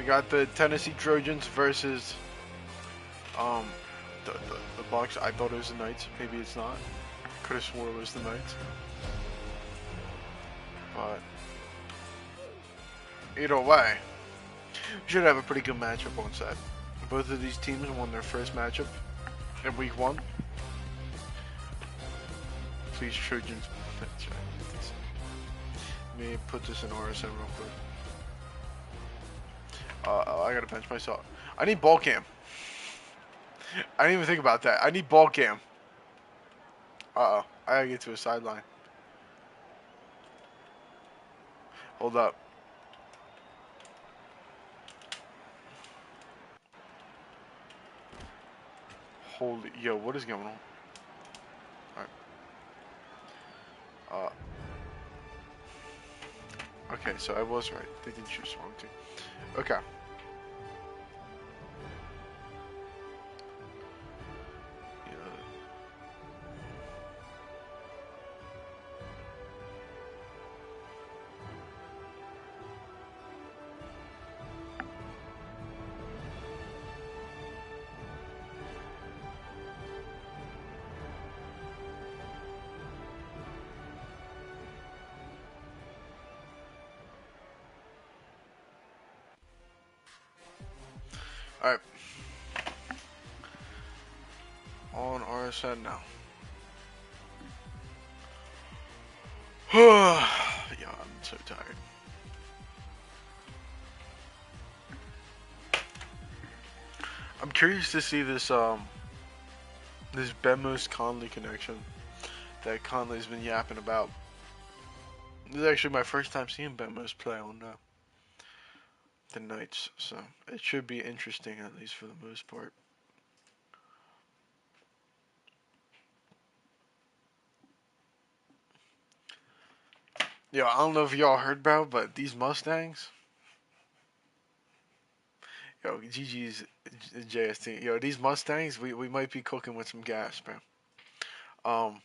We got the Tennessee Trojans versus um the Bucks. I thought it was the Knights. Maybe it's not. Could have swore it was the Knights. But either way, we should have a pretty good matchup on set. Both of these teams won their first matchup in week 1. Please, Trojans. That's right. Let me put this in RSM real quick. I gotta bench myself. I need ball cam. I didn't even think about that. I need ball cam. Uh-oh. I gotta get to a sideline. Hold up. Holy, yo, what is going on? Alright. Okay, so I was right. They did choose wrong team. Okay. Alright. On RSN now. Yeah, I'm so tired. I'm curious to see this this Bemos Conley connection that Conley's been yapping about. This is actually my first time seeing Bemos play on the Knights, so it should be interesting, at least for the most part. Yo, I don't know if y'all heard about, but these Mustangs. Yo, GG's JST. Yo, these Mustangs, we might be cooking with some gas, bro.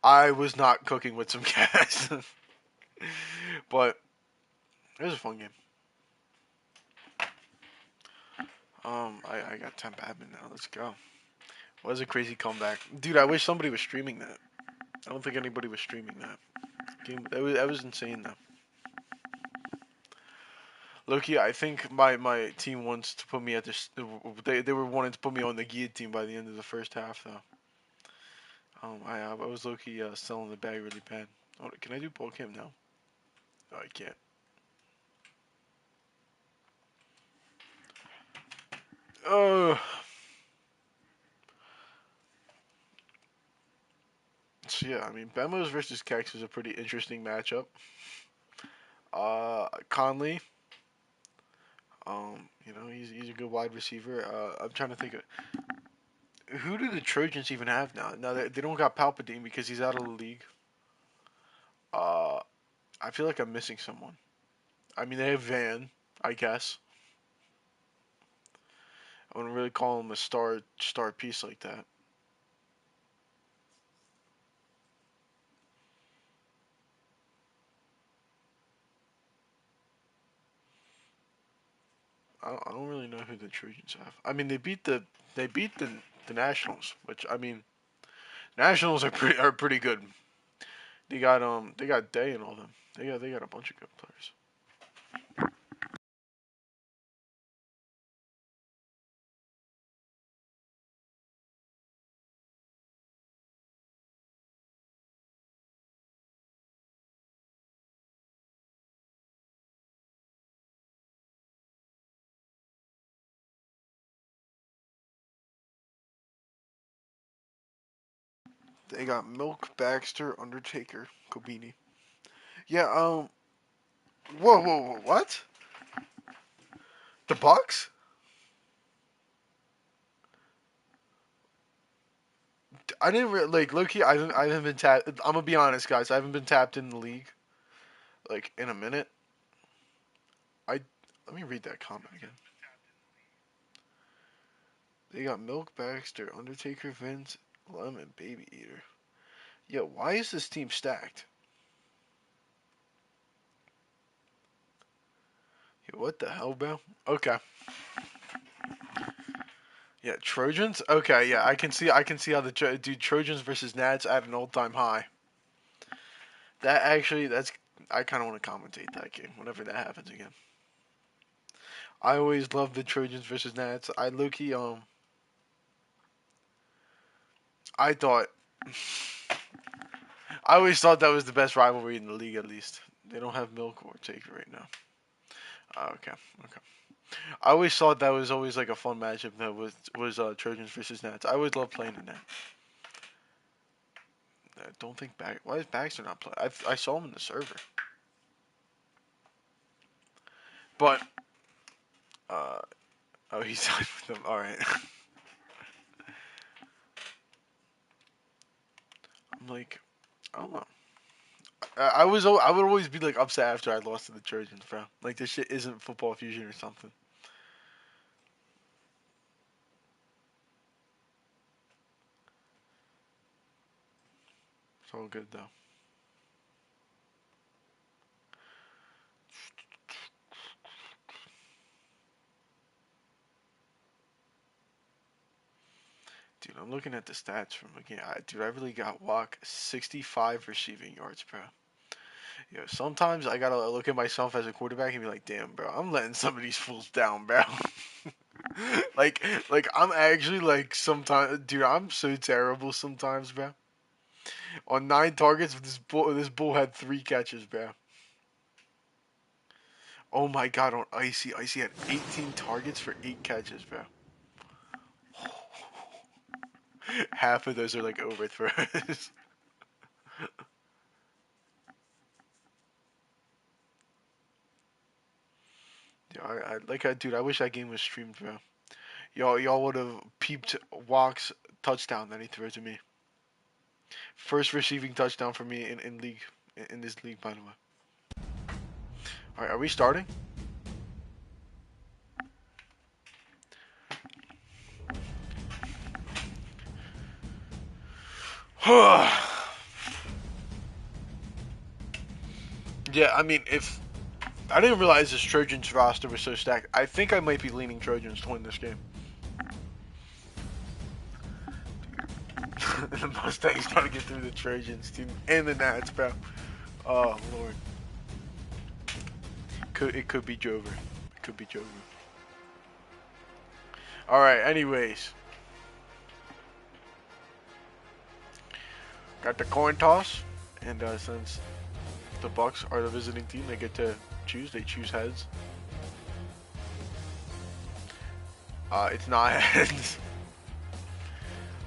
I was not cooking with some gas, but it was a fun game. I got 10 admin now. Let's go. Was a crazy comeback, dude. I wish somebody was streaming that. I don't think anybody was streaming that game. That was insane though. Loki, I think my team wants to put me at this. They were wanting to put me on the guillotine by the end of the first half though. I was Loki selling the bag really bad. Oh, can I do ball cam now? No, I can't. Oh. So yeah, I mean, Bemos versus Kex is a pretty interesting matchup. Conley, he's a good wide receiver. I'm trying to think of who do the Trojans even have now? Now they don't got Palpatine because he's out of the league. Uh, I feel like I'm missing someone. I mean, they have Van, I guess. I wouldn't really call him a star piece like that. I don't really know who the Trojans have. I mean, they beat the Nationals, which I mean, Nationals are pretty good. They got Day and all them. They got a bunch of good players. They got Milk, Baxter, Undertaker, Kobini. Yeah. Whoa. What? The Bucks? I didn't like Loki. I haven't been tapped. I'm gonna be honest, guys. I haven't been tapped in the league like in a minute. I Let me read that comment again. They got Milk, Baxter, Undertaker, Vince, Lemon, Baby Eater. Yo, why is this team stacked? What the hell, bro? Okay. Yeah, Trojans. Okay, yeah, I can see how the dude Trojans versus Nats at an all-time high. That actually, that's I kind of want to commentate that game whenever that happens again. I always loved the Trojans versus Nats. I thought, I always thought that was the best rivalry in the league. At least they don't have Milk or Taker right now. Okay, okay. I always thought that was always like a fun matchup. That was Trojans versus Nats. I always loved playing in that. I don't think Why is Baxter not playing? I saw him in the server, but uh oh, he signed with them. All right. I'm like, I don't know. I would always be like upset after I lost to the Trojans, bro. Like this shit isn't football fusion or something. It's all good though. Dude, I'm looking at the stats from again. Dude, I really got Walk 65 receiving yards, bro. Yo, sometimes I gotta look at myself as a quarterback and be like, damn, bro, I'm letting some of these fools down, bro. like, like I'm actually like sometimes, dude, I'm so terrible sometimes, bro. On 9 targets, this bull had 3 catches, bro. Oh my god, on Icy had 18 targets for 8 catches, bro. Half of those are like overthrows. Yeah, dude, I wish that game was streamed, bro. Y'all would have peeped Walk's touchdown that he threw to me. First receiving touchdown for me in league in this league, by the way. All right, are we starting? Yeah, I mean, if I didn't realize this Trojans roster was so stacked, I think I might be leaning Trojans to win this game. The Mustangs trying to get through the Trojans team and the Nats, bro. Oh lord, it could be Jover. It could be Jover. All right. Anyways, got the coin toss, and since the Bucks are the visiting team, they get to choose. They choose heads. It's not heads.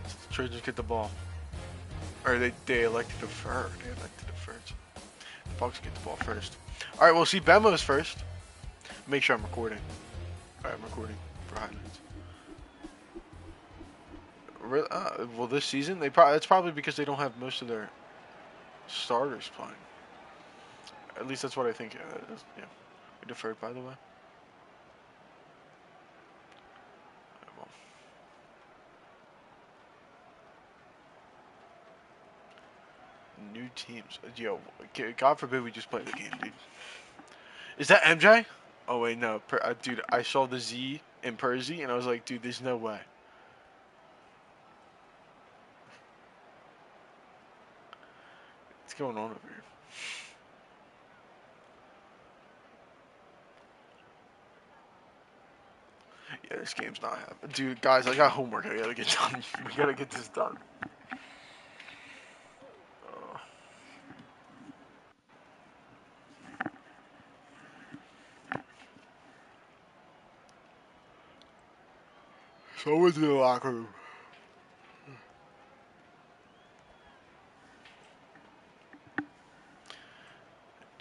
The Trojans get the ball, or they elect to defer. They elect to defer. The Bucks get the ball first. All right. We'll see Bemo's first. Make sure I'm recording. All right, I'm recording for highlights. Well, this season that's probably because they don't have most of their starters playing. At least that's what I think. Yeah. We deferred, by the way. Well, new teams. Yo, God forbid we just play the game, dude. Is that MJ? Oh wait, no, dude. I saw the Z in Percy, and I was like, dude, there's no way. What's going on over here? Yeah, this game's not happening, dude. Guys, I got homework. I gotta get done. We gotta get this done. Uh, so I went to the locker room.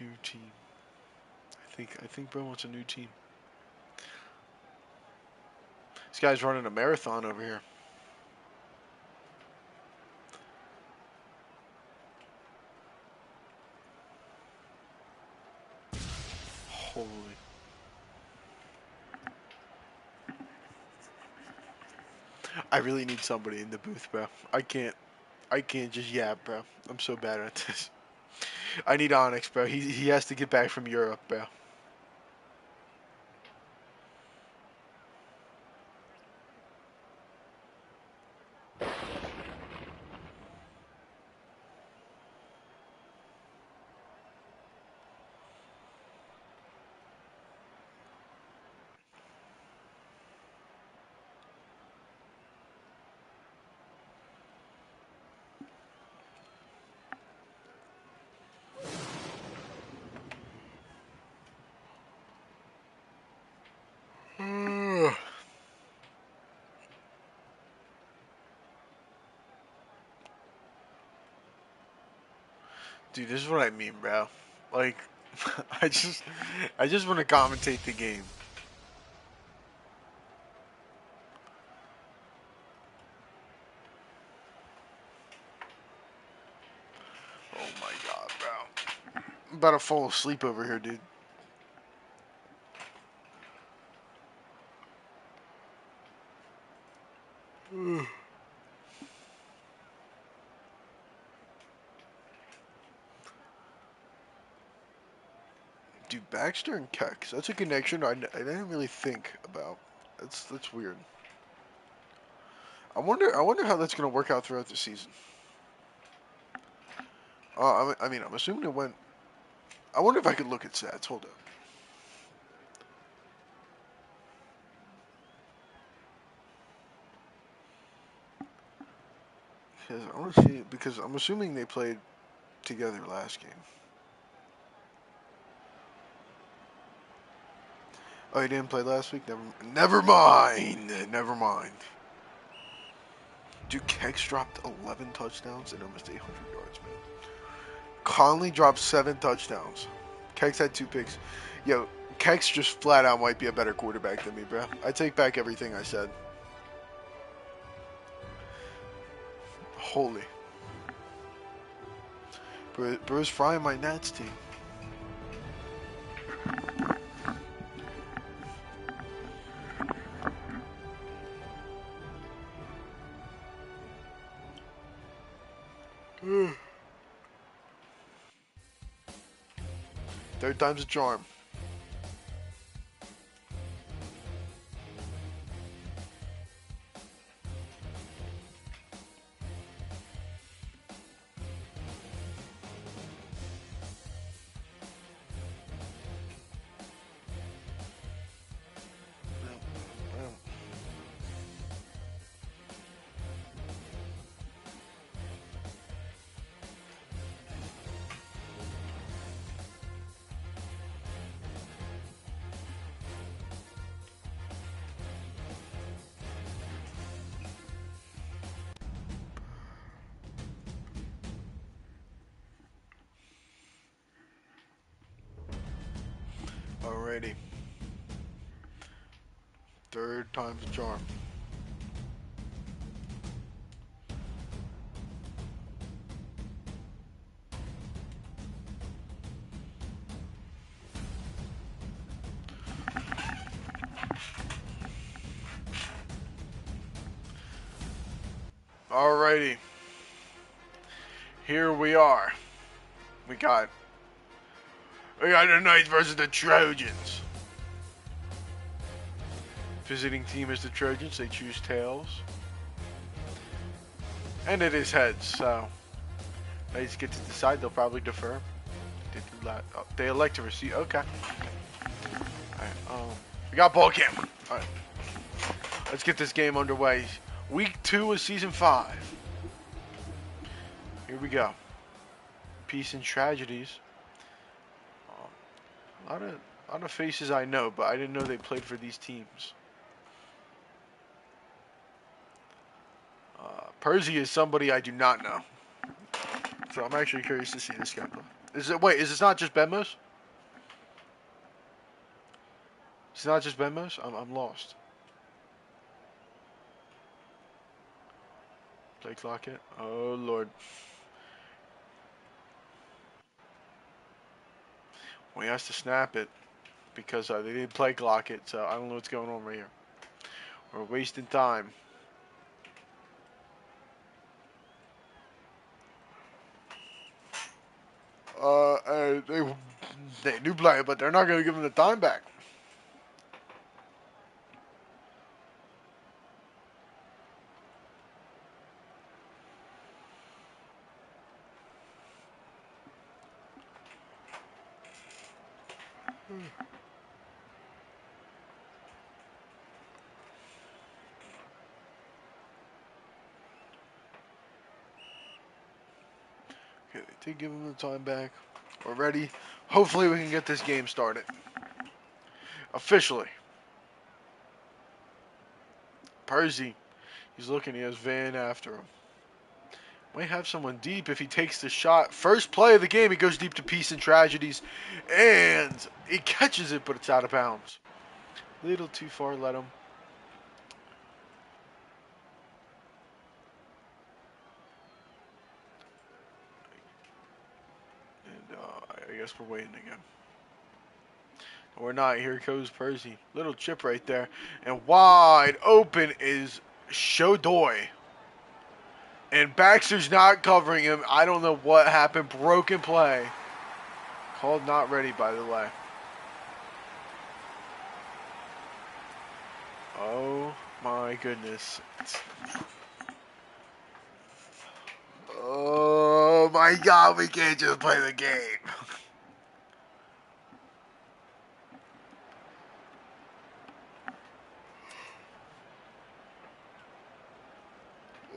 New team. I think Bro wants a new team. This guy's running a marathon over here. Holy. I really need somebody in the booth, bro. I can't just yap, bro. I'm so bad at this. I need Onyx, bro. He has to get back from Europe, bro. Dude, this is what I mean, bro. Like, I just, I just want to commentate the game. Oh my god, bro. I'm about to fall asleep over here, dude. Dude, Baxter and Kex. That's a connection I didn't really think about. That's weird. I wonder how that's gonna work out throughout the season. I mean, I'm assuming it went. I wonder if I could look at stats. Hold up. Because I want to see because I'm assuming they played together last game. Oh, he didn't play last week. Never mind. Never mind. Dude, Kex dropped 11 touchdowns and almost 800 yards, man. Conley dropped 7 touchdowns. Kex had 2 picks. Yo, Kex just flat out might be a better quarterback than me, bro. I take back everything I said. Holy. Bruce Fry my Nats team. Third time's a charm. Alrighty. Third time's a charm. Alrighty. Here we are. We got the Knights versus the Trojans. Visiting team is the Trojans. They choose tails. And it is heads, so Knights get to decide. They'll probably defer. They elect to receive. Okay. Alright, we got ball cam. Alright. Let's get this game underway. Week 2 of Season 5. Here we go. Peace and tragedies. A lot of faces I know, but I didn't know they played for these teams. Percy is somebody I do not know. So I'm actually curious to see this guy play. Is this not just Benmos? It's not just Benmos? I'm lost. Play clock it? Oh lord. Well, he has to snap it because they didn't play clock it, so I don't know what's going on right here. We're wasting time. They do play it, but they're not going to give him the time back. Okay, they did give him the time back. We're ready. Hopefully we can get this game started. Officially. Percy. He's looking. He has Van after him. Might have someone deep if he takes the shot. First play of the game, he goes deep to Peace and Tragedies. And he catches it, but it's out of bounds. Little too far, let him. And I guess we're waiting again. We're not. Here goes Percy. Little chip right there. And wide open is Shodoy. And Baxter's not covering him. I don't know what happened. Broken play. Called not ready, by the way. Oh my goodness. Oh my god, we can't just play the game.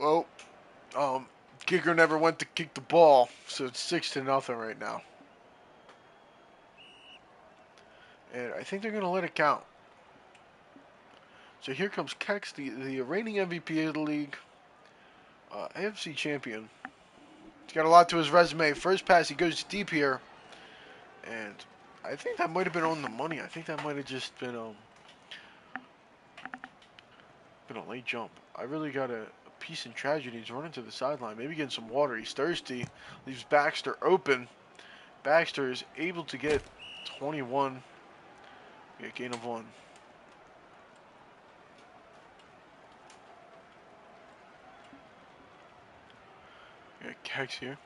Well, kicker never went to kick the ball, so it's 6-0 right now. And I think they're going to let it count. So here comes Kex, the reigning MVP of the league, AFC champion. He's got a lot to his resume. First pass, he goes deep here. And I think that might have been on the money. I think that might have just been a late jump. I really got a Peace and Tragedy. He's running to the sideline. Maybe getting some water. He's thirsty. Leaves Baxter open. Baxter is able to get 21. Yeah, gain of 1. Yeah, Kex here.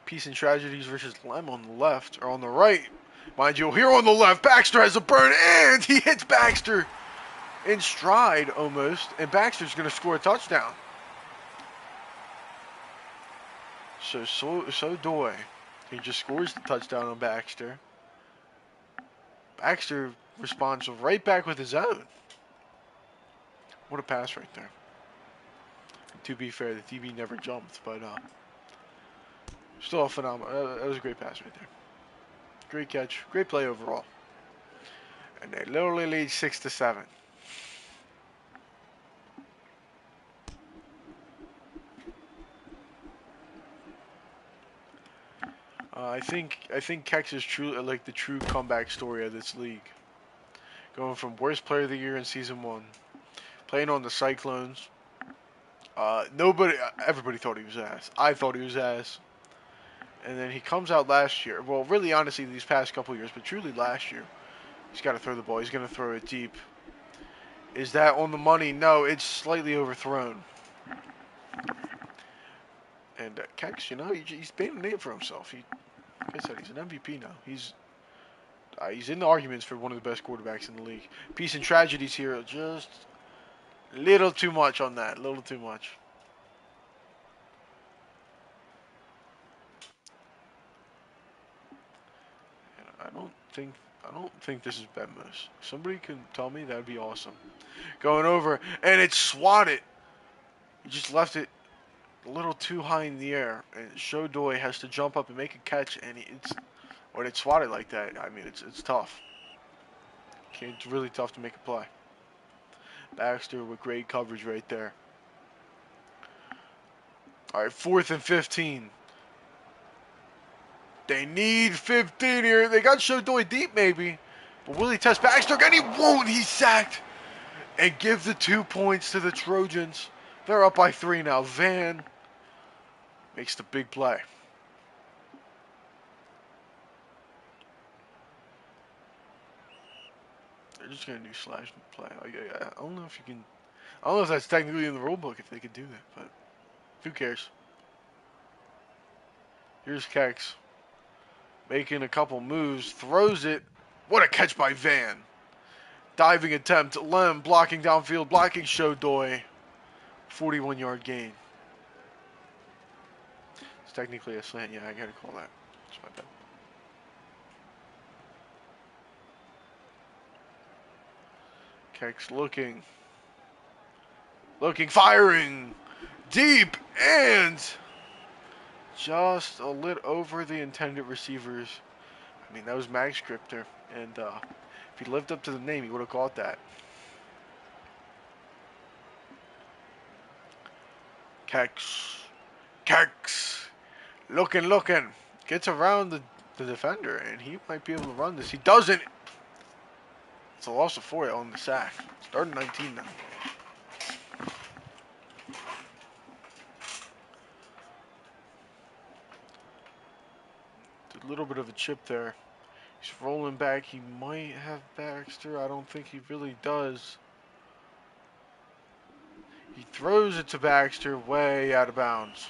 Peace and Tragedies versus Lem on the left, or on the right. Mind you, here on the left, Baxter has a burn, and he hits Baxter in stride almost, and Baxter's going to score a touchdown. So Doy, he just scores the touchdown on Baxter. Baxter responds right back with his own. What a pass right there. To be fair, the DB never jumped, but still a phenomenal. That was a great pass right there. Great catch, great play overall. And they literally lead 6-7. I think Kex is true, like the true comeback story of this league. Going from worst player of the year in season 1, playing on the Cyclones. Everybody thought he was ass. I thought he was ass. And then he comes out last year. Well, really, honestly, these past couple years, but truly last year, he's got to throw the ball. He's going to throw it deep. Is that on the money? No, it's slightly overthrown. And Kex, he's made a name for himself. Like I said, he's an MVP now. He's in the arguments for one of the best quarterbacks in the league. Peace and Tragedies here, just a little too much on that. A little too much. And I don't think this is Bedmus. Somebody can tell me, that'd be awesome. Going over, and it's swatted. He just left it a little too high in the air, and Shodoy has to jump up and make a catch, and when it's swatted like that, I mean, it's tough. It's really tough to make a play. Baxter with great coverage right there. All right, 4th and 15. They need 15 here. They got Shodoy deep maybe, but will he test Baxter again? He won't. He's sacked. And give the 2 points to the Trojans. They're up by 3 now. Van makes the big play. They're just gonna do slash play. I don't know if you can. I don't know if that's technically in the rule book if they could do that, but who cares? Here's Kex making a couple moves, throws it. What a catch by Van! Diving attempt. Lem blocking downfield, blocking Shodoy. 41-yard gain. It's technically a slant. Yeah, I gotta call that. That's my bad. Kex looking, firing, deep, and just a lit over the intended receivers. I mean, that was Mag Scripter, and if he lived up to the name, he would have caught that. Kex Kex. Looking. Gets around the defender, and he might be able to run this. He doesn't. It's a loss of 4 on the sack. Starting 19 now. A little bit of a chip there. He's rolling back. He might have Baxter. I don't think he really does. He throws it to Baxter way out of bounds.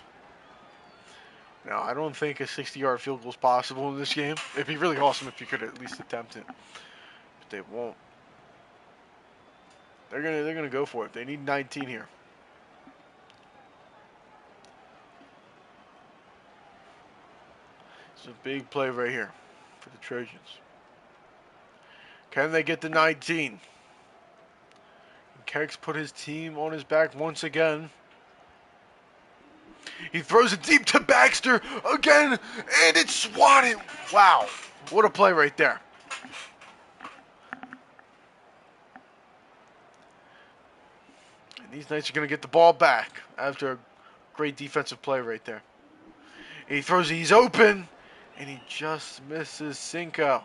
Now, I don't think a 60-yard field goal is possible in this game. It'd be really awesome if you could at least attempt it. But they won't. They're gonna go for it. They need 19 here. It's a big play right here for the Trojans. Can they get the 19? Kex put his team on his back once again. He throws it deep to Baxter again, and it's swatted. Wow, what a play right there. And these Knights are going to get the ball back after a great defensive play right there. And he throws it, he's open, and he just misses Cinco.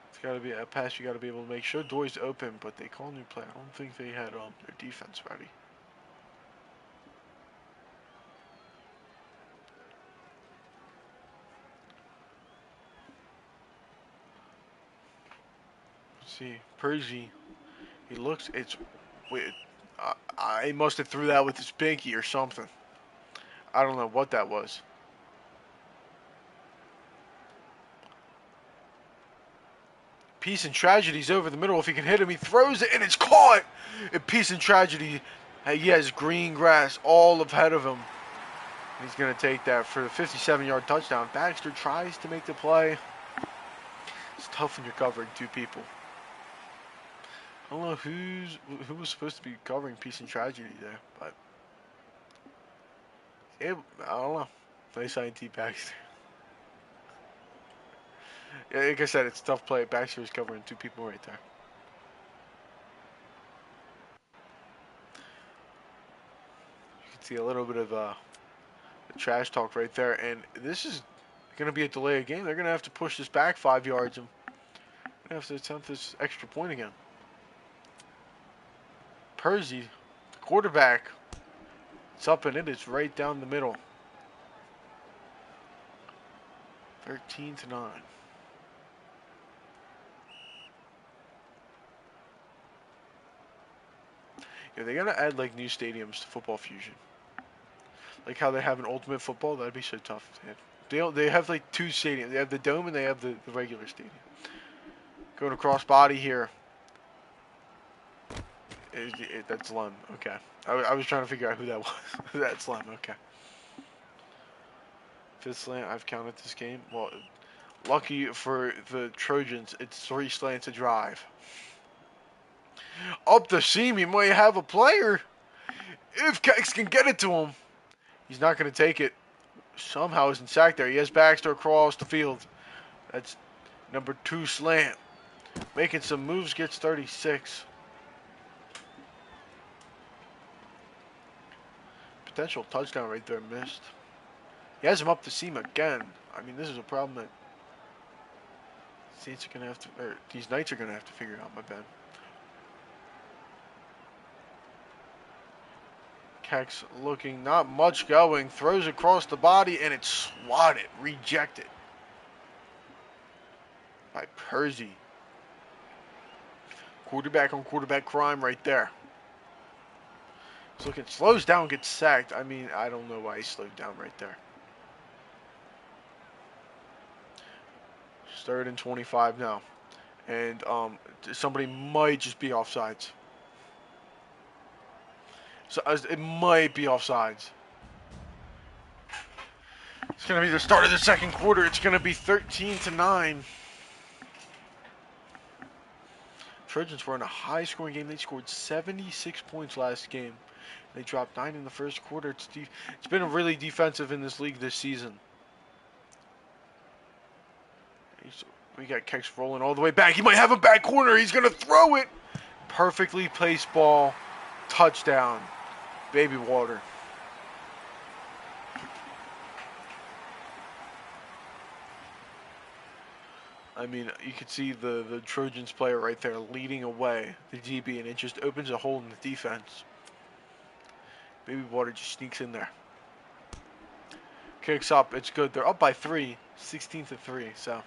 It's got to be a pass you got to be able to make sure. Doy's open, but they call new play. I don't think they had their defense ready. See, Percy, he looks, it's weird. I must have threw that with his pinky or something. I don't know what that was. Peace and Tragedy's over the middle. If he can hit him, he throws it, and it's caught. And Peace and Tragedy, he has green grass all ahead of him. He's going to take that for the 57-yard touchdown. Baxter tries to make the play. It's tough when you're covering 2 people. I don't know who was supposed to be covering Peace and Tragedy there, but I don't know. Nice INT Baxter. Yeah, like I said, it's a tough play. Baxter is covering 2 people right there. You can see a little bit of trash talk right there, and this is going to be a delay of game. They're going to have to push this back 5 yards and have to attempt this extra point again. Percy, the quarterback, it's up and it's right down the middle. 13-9. Yeah, they gotta add like new stadiums to Football Fusion. Like how they have an Ultimate Football, that'd be so tough. They have like 2 stadiums. They have the Dome and they have the regular stadium. Going across body here. That's Lem. Okay. I was trying to figure out who that was. That's Lem. Okay. 5th slant. I've counted this game. Well, lucky for the Trojans, it's 3 slants a drive. Up the seam, he might have a player. If Kex can get it to him. He's not going to take it. Somehow isn't sacked there. He has Baxter across the field. That's number 2 slant. Making some moves, gets 36. Potential touchdown right there, missed. He has him up the seam again. I mean, this is a problem that Saints are going to have to, or these Knights are going to have to figure out, my bad. Kex looking, not much going, throws across the body, and it's swatted, rejected by Percy. Quarterback on quarterback crime right there. He's looking, slows down, gets sacked. I mean, I don't know why he slowed down right there. 3rd and 25 now. And somebody might just be offsides. So it might be offsides. It's going to be the start of the 2nd quarter. It's going to be 13-9. Trojans were in a high-scoring game. They scored 76 points last game. They dropped 9 in the 1st quarter. It's been really defensive in this league this season. We got Kex rolling all the way back. He might have a back corner. He's going to throw it. Perfectly placed ball Touchdown. Baby water. I mean, you could see the Trojans player right there leading away the DB, and it just opens a hole in the defense. Baby water just sneaks in there. Kicks up. It's good. They're up by 3. 16-3.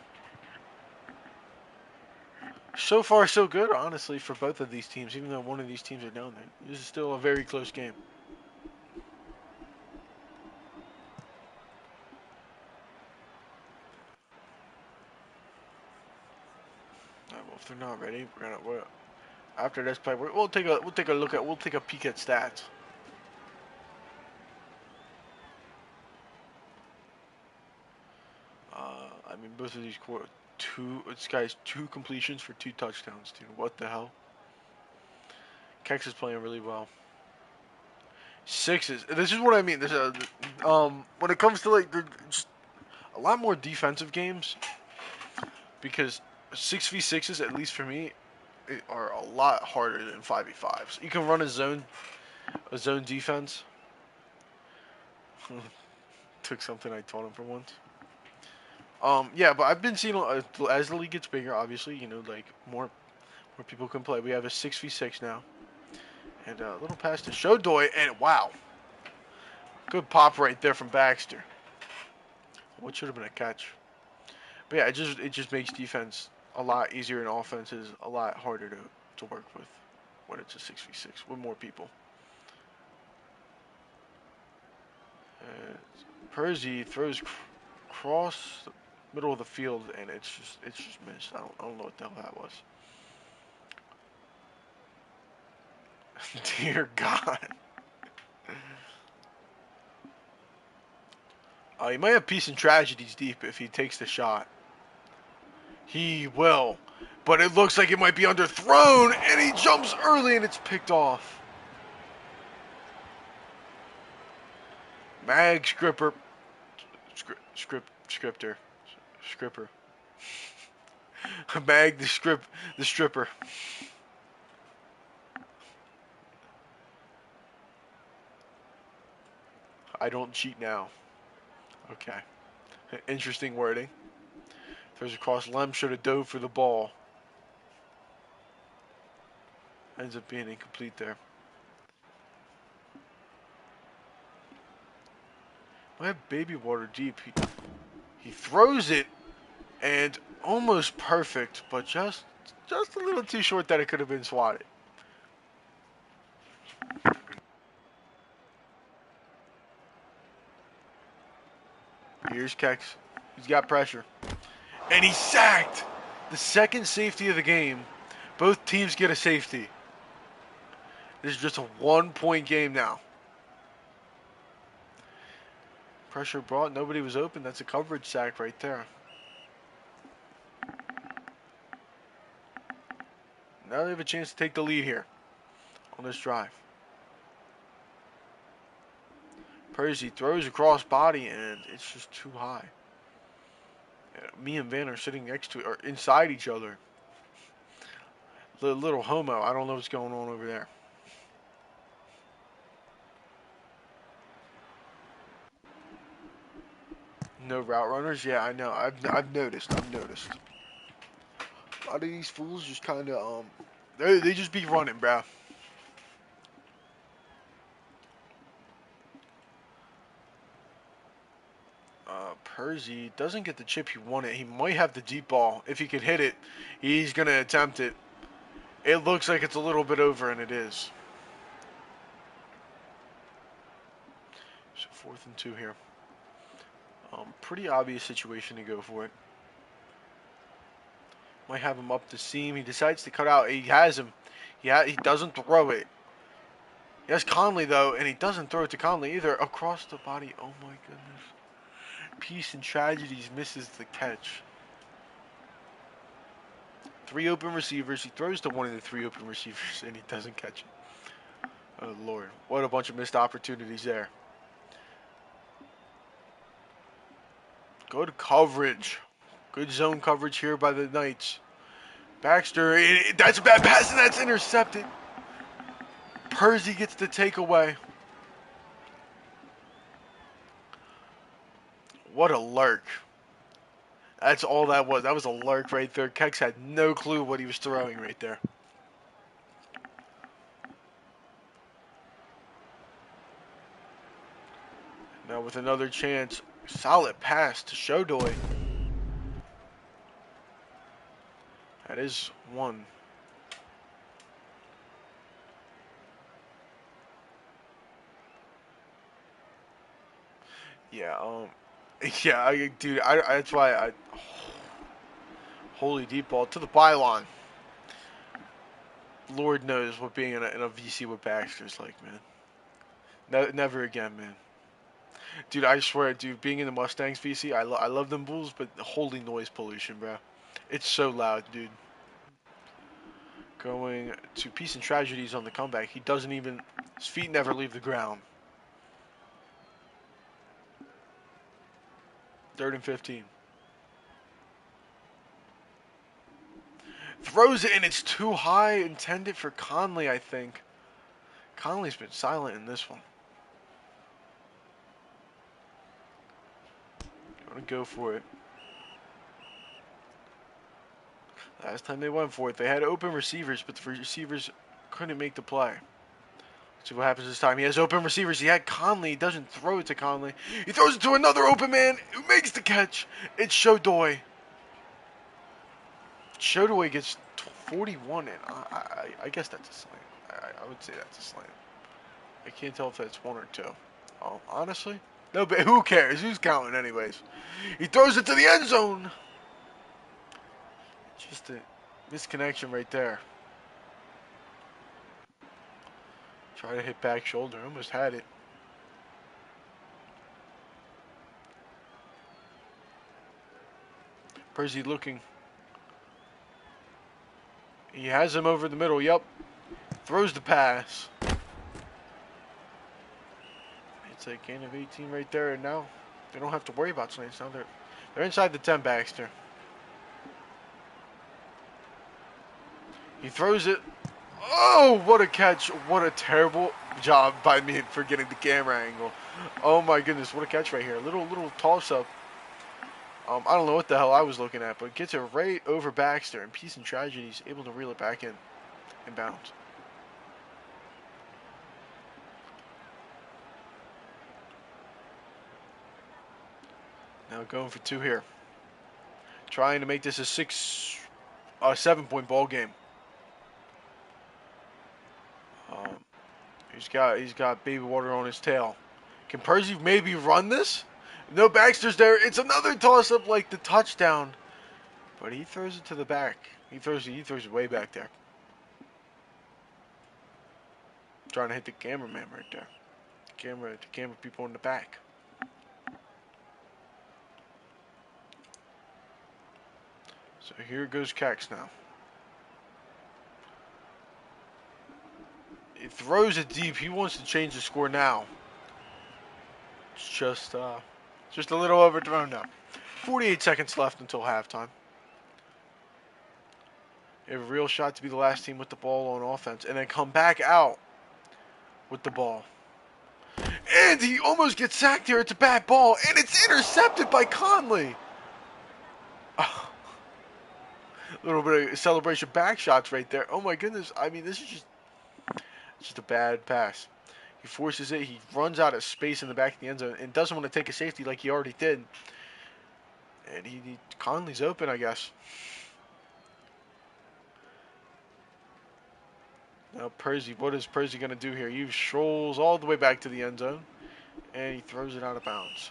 So far, so good, honestly, for both of these teams. Even though one of these teams are down there, this is still a very close game. All right, well, if they're not ready, after this play, we'll take a peek at stats. I mean, both of these this guy's 2 completions for 2 touchdowns, dude. What the hell? Kex is playing really well. 6s. This is what I mean. When it comes to like just a lot more defensive games, because 6v6s, at least for me, are a lot harder than 5v5s. You can run a zone defense. Took something I taught him for once. Yeah, but I've been seeing as the league gets bigger, obviously, you know, like more people can play. We have a 6v6 now, and a little pass to Shodoy, and wow, good pop right there from Baxter. What should have been a catch? But yeah, it just makes defense a lot easier and offense is a lot harder to work with when it's a 6v6 with more people. Percy throws cross the middle of the field, and it's just missed. I don't know what the hell that was. Dear God. He might have peace and tragedies deep if he takes the shot. He will. But it looks like it might be underthrown, and he jumps early, and it's picked off. Mag Scripper. Scripter. Mag the stripper. I don't cheat now. Okay. Interesting wording. Throws across. Lem should have dove for the ball. Ends up being incomplete there. I have baby water deep. He throws it, and almost perfect, but just a little too short that it could have been swatted. Here's Kex. He's got pressure. And he's sacked! The second safety of the game. Both teams get a safety. This is just a 1-point game now. Pressure brought. Nobody was open. That's a coverage sack right there. Now they have a chance to take the lead here on this drive. Percy throws across body, and it's just too high. Me and Van are sitting next to or inside each other. The little homo. I don't know what's going on over there. No route runners? Yeah, I know. I've noticed. A lot of these fools just kind of they just be running, bro. Percy doesn't get the chip he wanted. He might have the deep ball. If he could hit it, he's going to attempt it. It looks like it's a little bit over, and it is. So 4th and 2 here. Pretty obvious situation to go for it. Might have him up the seam. He decides to cut out. He has him. Yeah, he doesn't throw it. He has Conley, though, and he doesn't throw it to Conley either. Across the body. Oh, my goodness. Peace and tragedies misses the catch. 3 open receivers. He throws to one of the 3 open receivers, and he doesn't catch it. Oh, Lord. What a bunch of missed opportunities there. Good coverage. Good zone coverage here by the Knights. Baxter, that's a bad pass, and that's intercepted. Percy gets the takeaway. What a lurk. That's all that was. That was a lurk right there. Kex had no clue what he was throwing right there. Now with another chance. Solid pass to Shodoy. That is one. Yeah, yeah, dude, that's why holy deep ball to the byline. Lord knows what being in a VC with Baxter's like, man. Never again, man. Dude, I swear, dude, being in the Mustangs VC, I love them Bulls, but holy noise pollution, bro. It's so loud, dude. Going to Peace and Tragedies on the comeback. He doesn't even, his feet never leave the ground. 3rd and 15. Throws it and it's too high, intended for Conley, I think. Conley's been silent in this one. Gonna go for it. Last time they went for it, they had open receivers, but the receivers couldn't make the play. Let's see what happens this time. He has open receivers. He had Conley. He doesn't throw it to Conley. He throws it to another open man who makes the catch. It's Shodoy. Shodoy gets 41, and I guess that's a slam. I would say that's a slam. I can't tell if that's one or two. Oh, honestly? No, but who cares? Who's counting anyways? He throws it to the end zone. Just a misconnection right there. Try to hit back shoulder. Almost had it. Percy looking. He has him over the middle. Yep. Throws the pass. It's a gain of 18 right there. And now they don't have to worry about slants. Now they're inside the 10, Baxter. He throws it. Oh, what a catch. What a terrible job by me for getting the camera angle. Oh my goodness, what a catch right here. Little toss-up. I don't know what the hell I was looking at, but gets it right over Baxter, and Peace and Tragedy is able to reel it back in bounds. Now going for 2 here. Trying to make this a 7-point ball game. He's got baby water on his tail. Can Percy maybe run this? No, Baxter's there. It's another toss-up like the touchdown. But he throws it to the back. He throws it way back there. Trying to hit the cameraman right there. The camera people in the back. So here goes Kex now. He throws it deep. He wants to change the score now. It's just a little overthrown now. 48 seconds left until halftime. They have a real shot to be the last team with the ball on offense and then come back out with the ball. And he almost gets sacked here. It's a bad ball, and it's intercepted by Conley. Oh, a little bit of celebration back shots right there. Oh my goodness. I mean, this is just a bad pass. He forces it. He runs out of space in the back of the end zone and doesn't want to take a safety like he already did. And Conley's open, I guess. Now Percy, what is Percy going to do here? He strolls all the way back to the end zone, and he throws it out of bounds.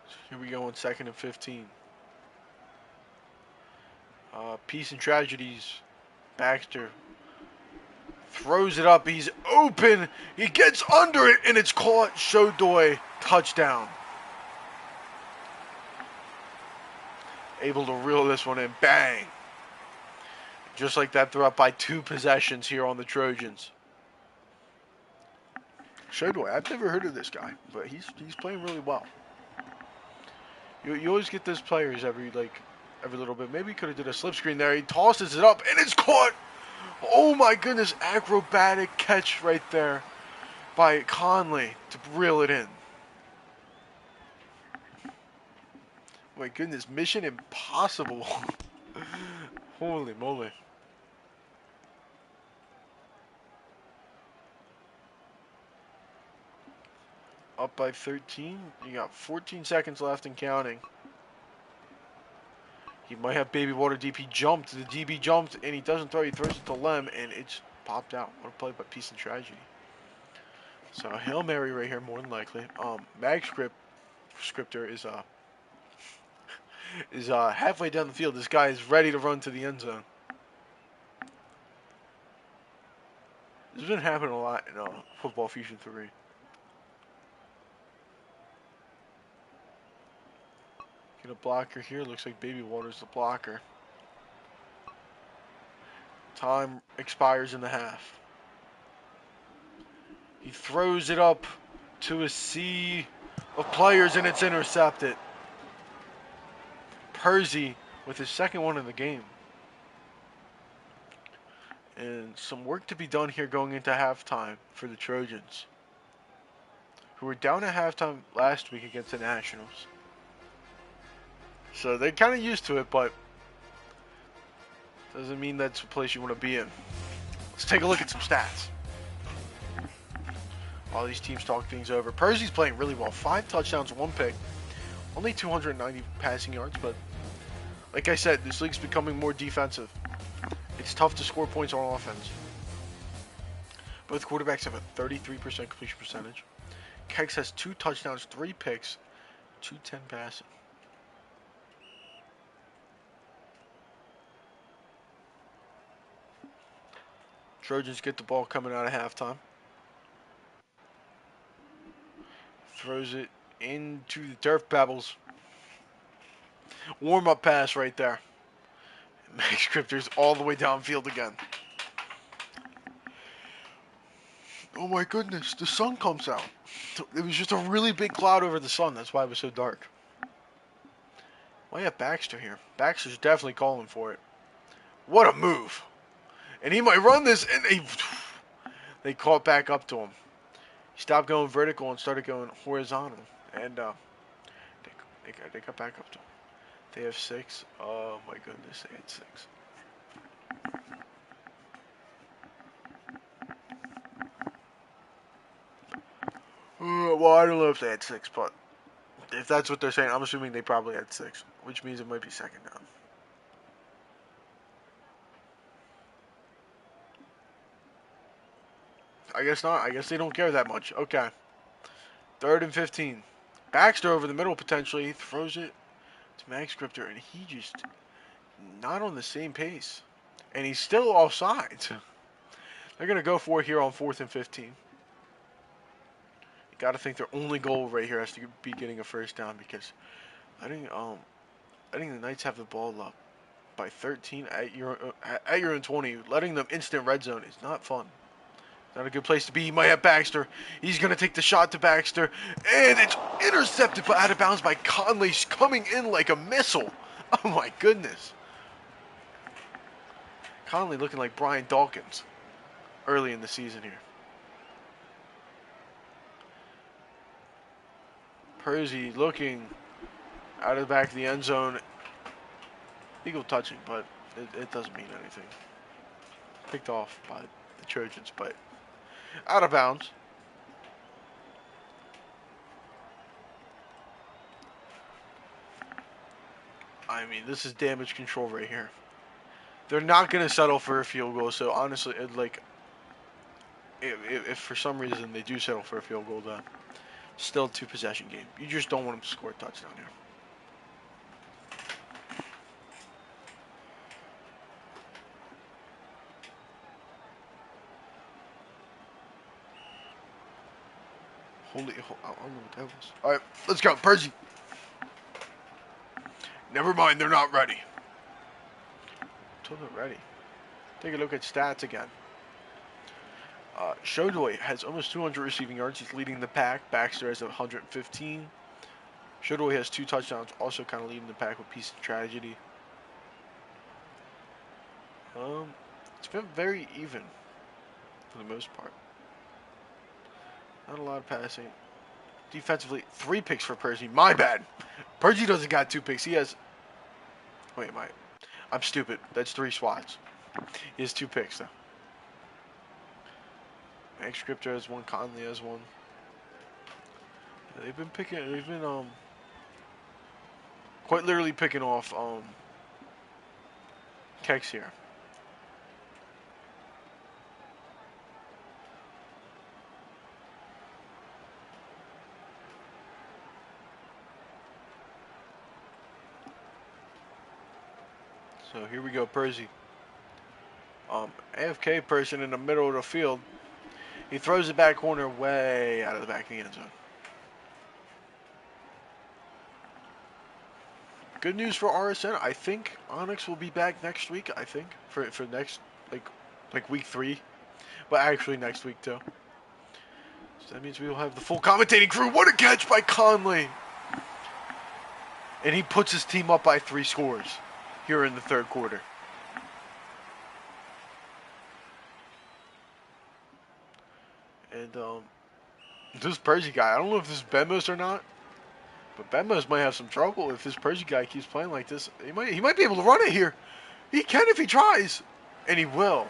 So here we go on 2nd and 15. Peace and Tragedies. Baxter throws it up. He's open. He gets under it, and it's caught. Shodoy, touchdown. Able to reel this one in. Bang. Just like that, they're up by 2 possessions here on the Trojans. So do I. I've never heard of this guy, but he's playing really well. You always get those players every little bit. Maybe he could have did a slip screen there. He tosses it up and it's caught. Oh my goodness, acrobatic catch right there by Conley to reel it in. My goodness, mission impossible. Holy moly. Up by 13. You got 14 seconds left and counting. He might have baby water deep. He jumped. The DB jumped and he doesn't throw. He throws it to Lem and it's popped out. What a play by Peace and Tragedy. So Hail Mary right here more than likely. Mag Scripter is halfway down the field. This guy is ready to run to the end zone. This has been happening a lot in Football Fusion 3. Get a blocker here. Looks like Baby Water's the blocker. Time expires in the half. He throws it up to a sea of players and it's intercepted. Percy with his second one of the game. And some work to be done here going into halftime for the Trojans, who were down at halftime last week against the Nationals. So they're kind of used to it, but doesn't mean that's a place you want to be in. Let's take a look at some stats while these teams talk things over. Percy's playing really well. 5 touchdowns, 1 pick. Only 290 passing yards, but like I said, this league's becoming more defensive. It's tough to score points on offense. Both quarterbacks have a 33% completion percentage. Kex has 2 touchdowns, 3 picks, 210 passing. Trojans get the ball coming out of halftime. Throws it into the turf pebbles. Warm-up pass right there. Max Scripter's all the way downfield again. Oh my goodness, the sun comes out. It was just a really big cloud over the sun. That's why it was so dark. Why have Baxter here? Baxter's definitely calling for it. What a move. And he might run this, and they caught back up to him. He stopped going vertical and started going horizontal. And they got back up to him. They have 6. Oh my goodness, they had 6. Well, I don't know if they had 6, but if that's what they're saying, I'm assuming they probably had 6, which means it might be second down. I guess not. I guess they don't care that much. Okay. 3rd and 15. Baxter over the middle potentially. He throws it to Max Scripter, and he just not on the same pace. And he's still offside. They're going to go for it here on 4th and 15. You got to think their only goal right here has to be getting a first down because I think the Knights have the ball up by 13 at your own 20. Letting them instant red zone is not fun. Not a good place to be. He might have Baxter. He's going to take the shot to Baxter. And it's intercepted but out of bounds by Conley. Coming in like a missile. Oh my goodness. Conley looking like Brian Dawkins early in the season here. Percy looking out of the back of the end zone. Legal touching, but it doesn't mean anything. Picked off by the Trojans, but out of bounds. I mean, this is damage control right here. They're not going to settle for a field goal, so honestly, if for some reason they do settle for a field goal, then still a 2-possession game. You just don't want them to score a touchdown here. I don't know what that was. Alright, let's go. Percy. Never mind, they're not ready. Until they're ready. Take a look at stats again. Shodoy has almost 200 receiving yards. He's leading the pack. Baxter has 115. Shodoy has 2 touchdowns, also kind of leading the pack with Piece of Tragedy. It's been very even for the most part. Not a lot of passing. Defensively, 3 picks for Percy. My bad. Percy doesn't got 2 picks. He has. Wait, I'm stupid. That's 3 swats. He has 2 picks though. Max Scripter has 1. Conley has 1. They've been picking. They've been quite literally picking off Kex here. So here we go, Percy. AFK person in the middle of the field. He throws it back corner way out of the back of the end zone. Good news for RSN. I think Onyx will be back next week. I think for next like week 3, but actually next week too. So that means we will have the full commentating crew. What a catch by Conley! And he puts his team up by 3 scores here in the 3rd quarter. And this Percy guy, I don't know if this is Benmos or not, but Benmos might have some trouble if this Percy guy keeps playing like this. He might be able to run it here. He can if he tries, and he will,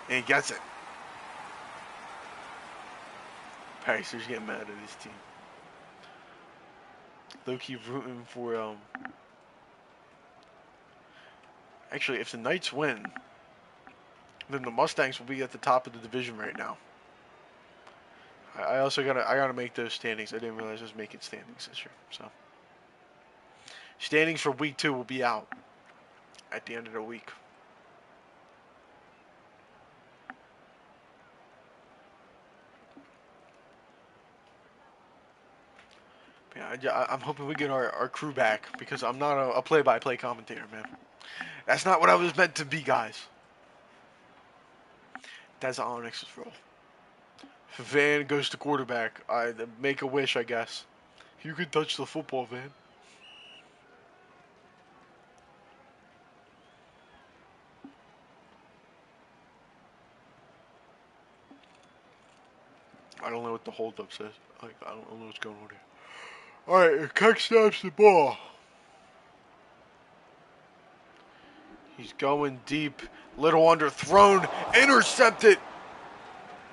and he gets it. Baxter's getting mad at his team. Low-key rooting for Actually, if the Knights win, then the Mustangs will be at the top of the division right now. I also gotta make those standings. I didn't realize I was making standings this year. So standings for week 2 will be out at the end of the week. Yeah, I'm hoping we get our crew back because I'm not a play-by-play commentator, man. That's not what I was meant to be, guys. That's Onyx's role. Van goes to quarterback. I make a wish, I guess. You can touch the football, Van. I don't know what the holdup says. I don't know what's going on here. Alright, Keck snaps the ball. He's going deep. Little underthrown. Intercepted.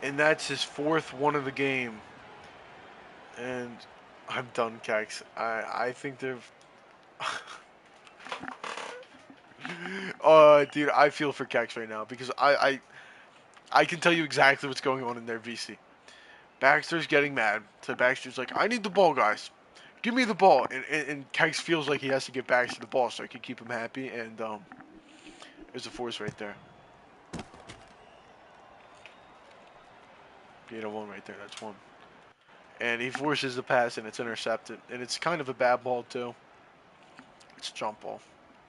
And that's his 4th one of the game. And I'm done, Kex. I think they've... Dude, I feel for Kex right now because I can tell you exactly what's going on in their VC. Baxter's getting mad. So Baxter's like, I need the ball, guys. Give me the ball. And Kex feels like he has to get Baxter the ball so I can keep him happy. And there's a force right there. Gain 1 right there. That's 1. And he forces the pass and it's intercepted. And it's kind of a bad ball too. It's a jump ball.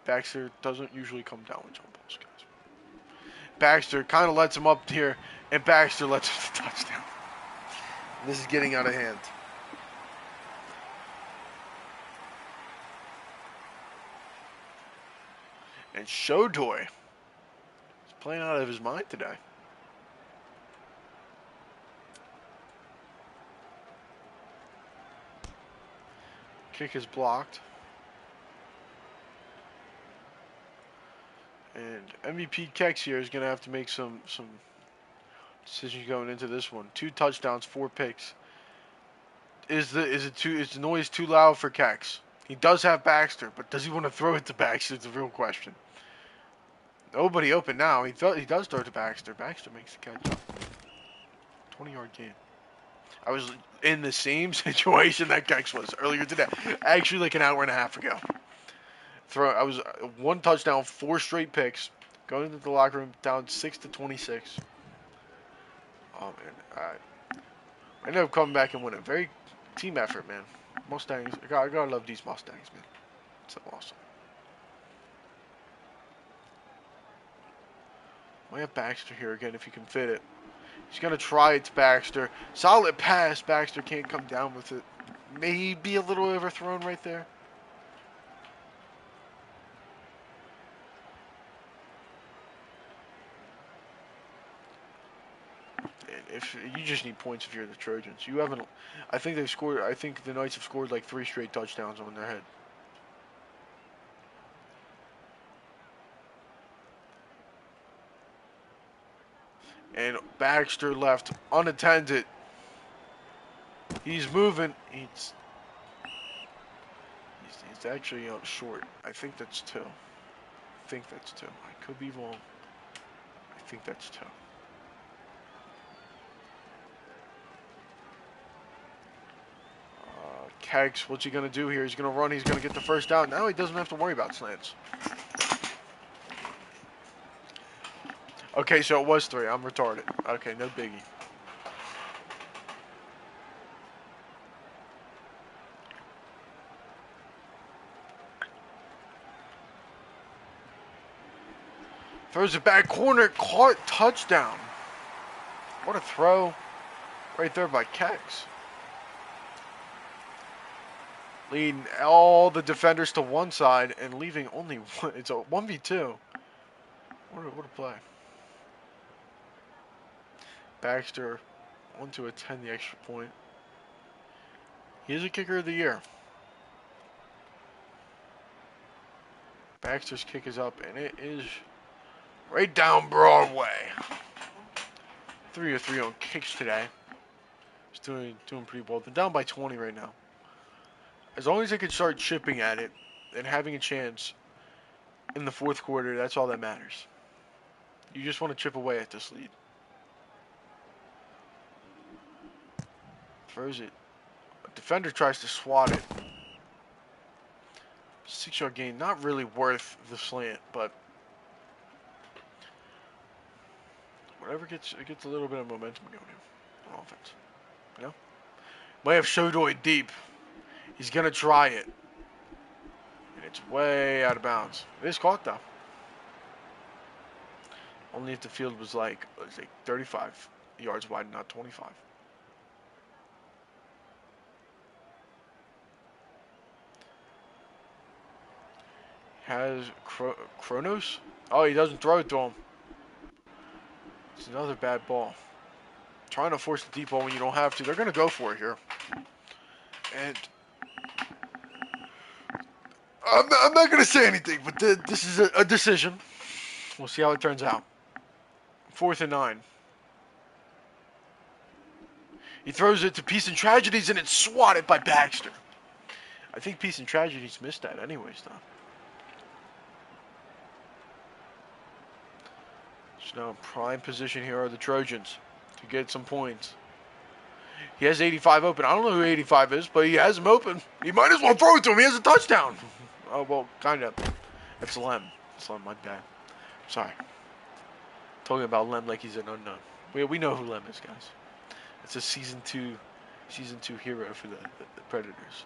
Baxter doesn't usually come down with jump balls, guys. Baxter kind of lets him up here, and Baxter lets him the touchdown. This is getting out of hand. And Shodoy is playing out of his mind today. Kick is blocked. And MVP Kex here is going to have to make some decisions going into this one. 2 touchdowns, 4 picks. Is the noise too loud for Kex? He does have Baxter, but does he want to throw it to Baxter? It's a real question. Nobody open now. He does throw it to Baxter. Baxter makes the catch. 20-yard gain. I was in the same situation that Kex was earlier today. Actually, like an hour and a half ago. I was 1 touchdown, 4 straight picks. Going into the locker room, down 6-26. Oh man, I ended up coming back and winning. Very team effort, man. Mustangs, I gotta love these Mustangs, man. So awesome. Might have Baxter here again if he can fit it. He's going to try it to Baxter. Solid pass. Baxter can't come down with it. Maybe a little overthrown right there. If you just need points if you're the Trojans, you haven't. I think they've scored. I think the Knights have scored like 3 straight touchdowns on their head. And Baxter left unattended. He's moving. He's actually out short. I think that's 2. I think that's 2. I could be wrong. I think that's 2. Keggs, what's he going to do here? He's going to run. He's going to get the first down. Now he doesn't have to worry about slants. Okay, so it was 3. I'm retarded. Okay, no biggie. Throws it back corner. Caught. Touchdown. What a throw right there by Keggs. Leading all the defenders to one side and leaving only one. It's a 1v2. What a play. Baxter on to attend the extra point. He is a kicker of the year. Baxter's kick is up, and it is right down Broadway. 3 of 3 on kicks today. He's doing pretty well. They're down by 20 right now. As long as they can start chipping at it and having a chance in the fourth quarter, that's all that matters. You just want to chip away at this lead. Throws it. A defender tries to swat it. 6-yard gain, not really worth the slant, but whatever gets a little bit of momentum going here on offense. You know? Might have Shodoy deep. He's gonna try it. And it's way out of bounds. It is caught though. Only if the field was like 35 yards wide, not 25. Has Kronos? Oh, he doesn't throw it to him. It's another bad ball. Trying to force the deep ball when you don't have to. They're going to go for it here. And I'm not going to say anything, but this is a decision. We'll see how it turns out. 4th and 9. He throws it to Peace and Tragedies, and it's swatted by Baxter. I think Peace and Tragedies missed that anyways, though. So now in prime position here are the Trojans to get some points. He has 85 open. I don't know who 85 is, but he has him open. He might as well throw it to him. He has a touchdown. Oh, well, kind of. It's Lem. It's Lem, my bad. Sorry. Talking about Lem like he's an unknown. We know who Lem is, guys. It's a season two hero for the Predators.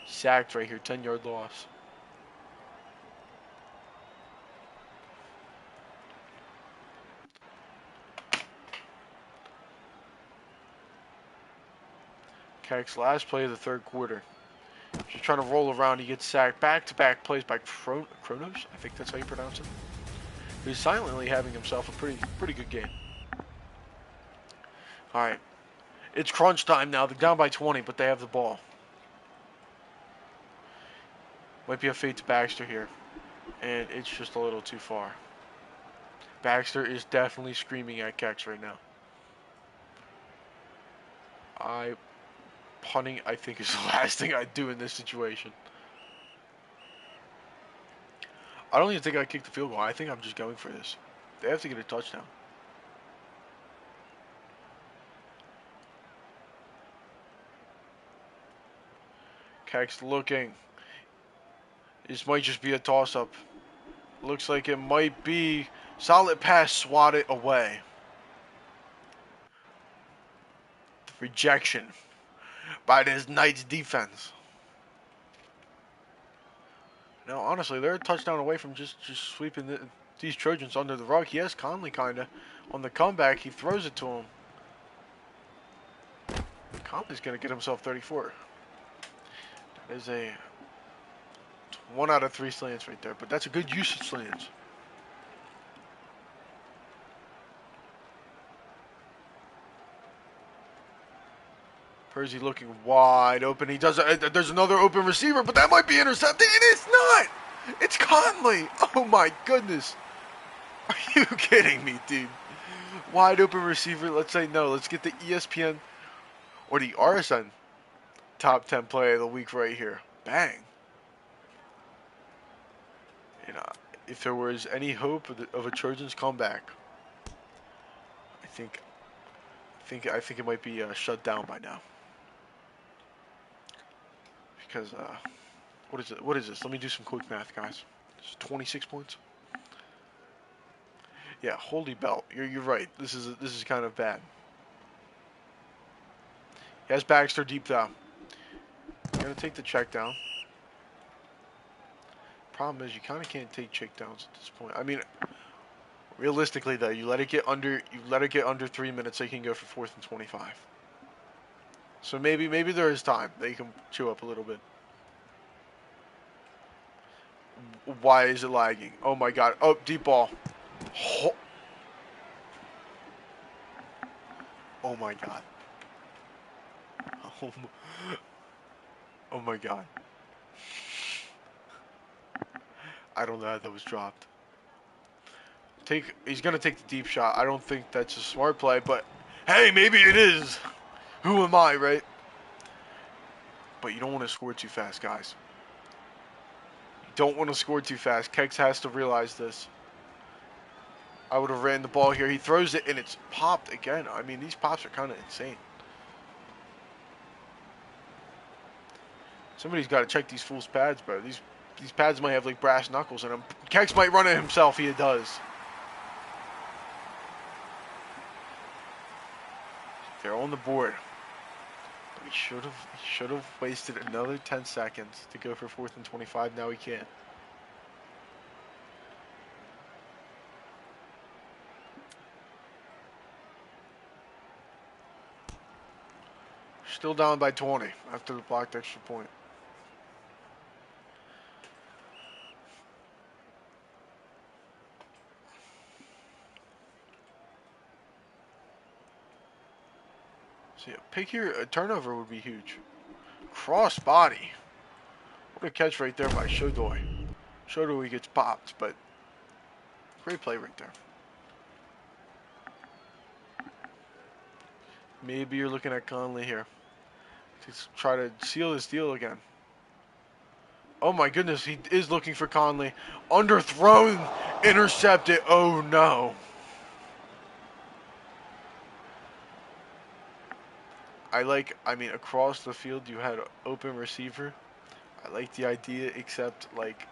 Sacked right here, 10-yard loss. Keggs, last play of the third quarter. Just trying to roll around. He gets sacked. Back-to-back plays by Kronos. I think that's how you pronounce it. Who's silently having himself a pretty good game. All right. It's crunch time now. They're down by 20, but they have the ball. Might be a fade to Baxter here. And it's just a little too far. Baxter is definitely screaming at Keggs right now. Punting, I think, is the last thing I'd do in this situation. I don't even think I'd kick the field goal. I think I'm just going for this. They have to get a touchdown. Keggs looking. This might just be a toss-up. Looks like it might be. Solid pass, swatted away. Rejection by this Knights defense. No, honestly, they're a touchdown away from just sweeping these Trojans under the rug. He has Conley kinda. On the comeback, he throws it to him. Conley's gonna get himself 34. That is a 1 out of 3 slants right there, but that's a good use of slants. Percy looking wide open. He does. There's another open receiver, but that might be intercepted. And it's not. It's Conley. Oh my goodness. Are you kidding me, dude? Wide open receiver. Let's say no. Let's get the ESPN or the RSN top 10 play of the week right here. Bang. You know, if there was any hope of a Trojans comeback, I think it might be shut down by now. Because what is it? What is this? Let me do some quick math, guys. It's 26 points. Yeah, holy belt. You're right. This is kind of bad. He has Baxter deep though. Gonna take the check down. Problem is you kind of can't take check downs at this point. I mean, realistically though, you let it get under 3 minutes, so you can go for 4th and 25. So maybe there is time that you can chew up a little bit. Why is it lagging? Oh my god. Oh, deep ball. Oh my god. Oh my god. I don't know how that was dropped. He's gonna take the deep shot. I don't think that's a smart play, but hey, maybe it is. Who am I, right? But you don't want to score too fast, guys. You don't want to score too fast. Kex has to realize this. I would have ran the ball here. He throws it, and it's popped again. I mean, these pops are kind of insane. Somebody's got to check these fools' pads, bro. These pads might have, like, brass knuckles in them. Kex might run it himself. He does. They're on the board. But he should have wasted another 10 seconds to go for 4th and 25. Now he can't. Still down by 20 after the blocked extra point. So yeah, pick here, a turnover would be huge. Cross body. What a catch right there by Shodoy. Shodoy gets popped, but great play right there. Maybe you're looking at Conley here to try to seal this deal again. Oh my goodness, he is looking for Conley. Underthrown, intercepted. Oh no. I mean, across the field you had an open receiver. I like the idea, except like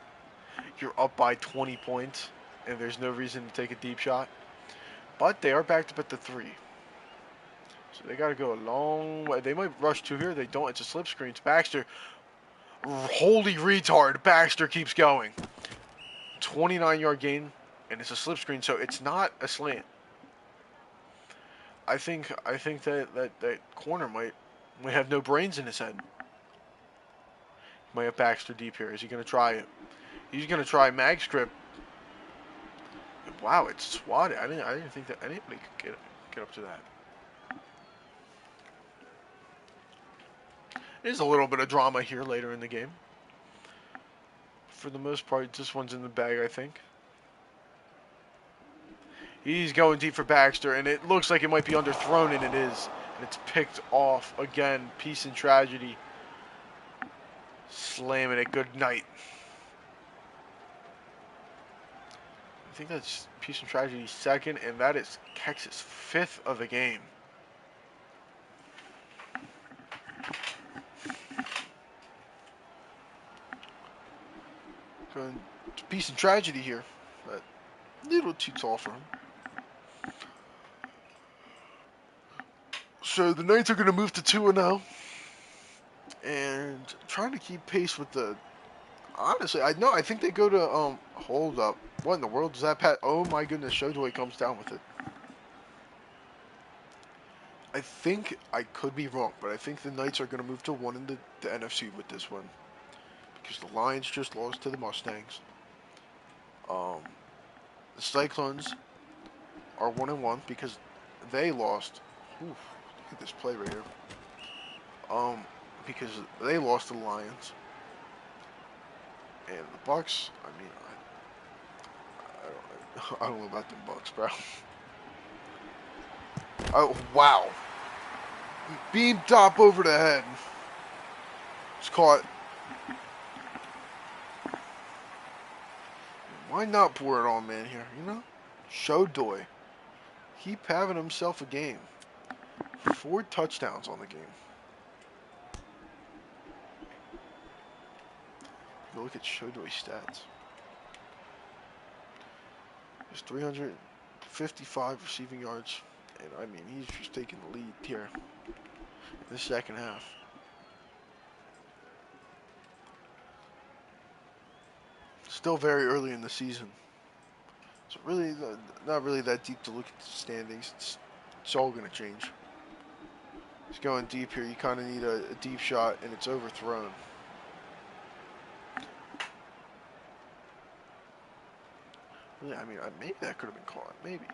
you're up by 20 points and there's no reason to take a deep shot. But they are backed up at the 3. So they got to go a long way. They might rush 2 here. They don't. It's a slip screen. It's Baxter. Holy retard. Baxter keeps going. 29-yard gain, and it's a slip screen, so it's not a slant. I think that corner might have no brains in his head. Might have Baxter deep here. Is he going to try it? He's going to try mag script. Wow, it's swatted. I didn't think that anybody could get up to that. There's a little bit of drama here later in the game. For the most part, this one's in the bag, I think. He's going deep for Baxter, and it looks like it might be underthrown, and it is. And it's picked off again. Peace and tragedy. Slamming it. Good night. I think that's Peace and Tragedy's 2nd, and that is Kex's 5th of the game. Going to Peace and Tragedy here, but a little too tall for him. So the Knights are going to move to 2-0, and trying to keep pace with the. Honestly, I think they go to hold up. What in the world does that pat? Oh my goodness, Showjoy comes down with it. I think, I could be wrong, but I think the Knights are going to move to 1 in the NFC with this one. Because the Lions just lost to the Mustangs. The Cyclones are 1-1 because they lost. Oof, look at this play right here. Because they lost to the Lions. And the Bucks, I mean, I don't know about them Bucks, bro. Oh, wow. Beam top over the head. It's caught. Why not pour it on, man, here, you know? Showjoy. Keep having himself a game. 4 touchdowns on the game. Go look at Showjoy's stats. There's 355 receiving yards. And, I mean, he's just taking the lead here in the second half. Still very early in the season. So really, not really that deep to look at the standings. It's all going to change. He's going deep here. You kind of need a deep shot, and it's overthrown. Really, I mean, maybe that could have been caught. Maybe.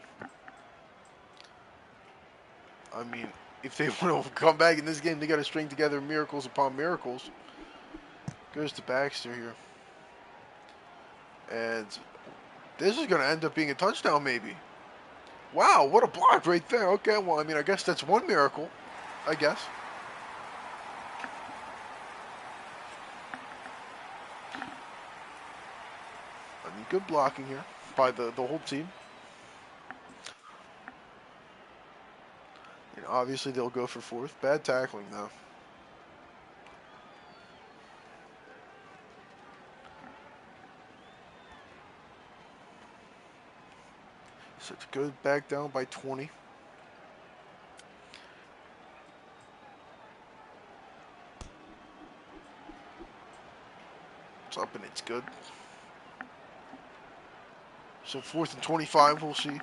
I mean, if they want to come back in this game, they got to string together miracles upon miracles. Goes to Baxter here. And this is going to end up being a touchdown, maybe. Wow, what a block right there. Okay, well, I mean, I guess that's one miracle. I guess. I mean, good blocking here by the whole team. And obviously, they'll go for 4th. Bad tackling, though. So it's good. Back down by 20. It's up and it's good. So 4th and 25, we'll see.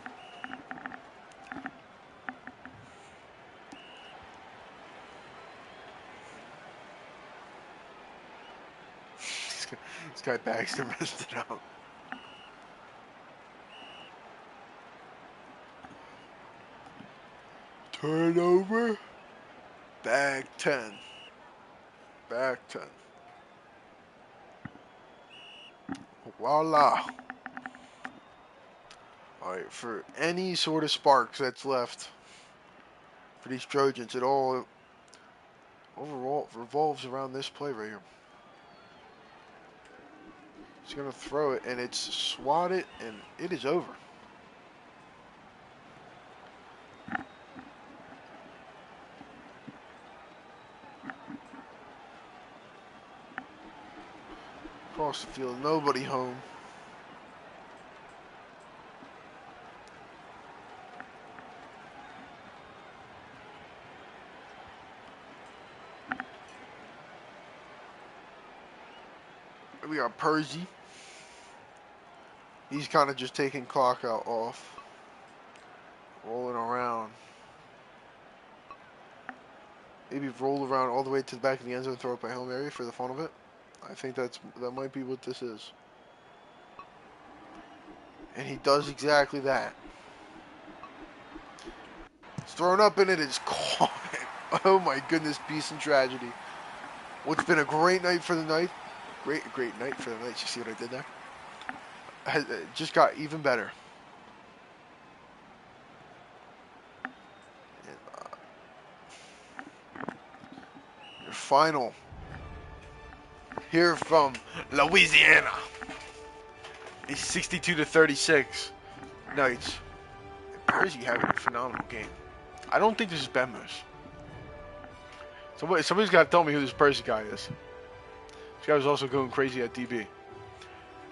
This guy Baxter messed it up. Turnover. Back 10. Back 10. Voila. Alright, for any sort of sparks that's left for these Trojans, it all overall revolves around this play right here. He's going to throw it, and it's swatted, and it is over. Across the field, nobody home. We got Percy. He's kind of just taking clock out off. Rolling around. Maybe roll around all the way to the back of the end zone and throw up a Hail Mary for the fun of it. I think that might be what this is. And he does exactly that. It's thrown up and it is caught. Oh my goodness, peace and tragedy. What's been a great night for the night. Great night for the Knights. You see what I did there? It just got even better. And, your final here from Louisiana is 62-36. Knights. Percy having a phenomenal game. I don't think this is Benmos. Somebody's got to tell me who this Percy guy is. This guy was also going crazy at DB.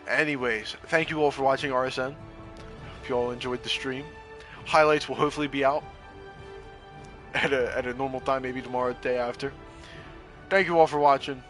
Anyways, thank you all for watching RSN. Hope you all enjoyed the stream. Highlights will hopefully be out at a normal time, maybe tomorrow, the day after. Thank you all for watching.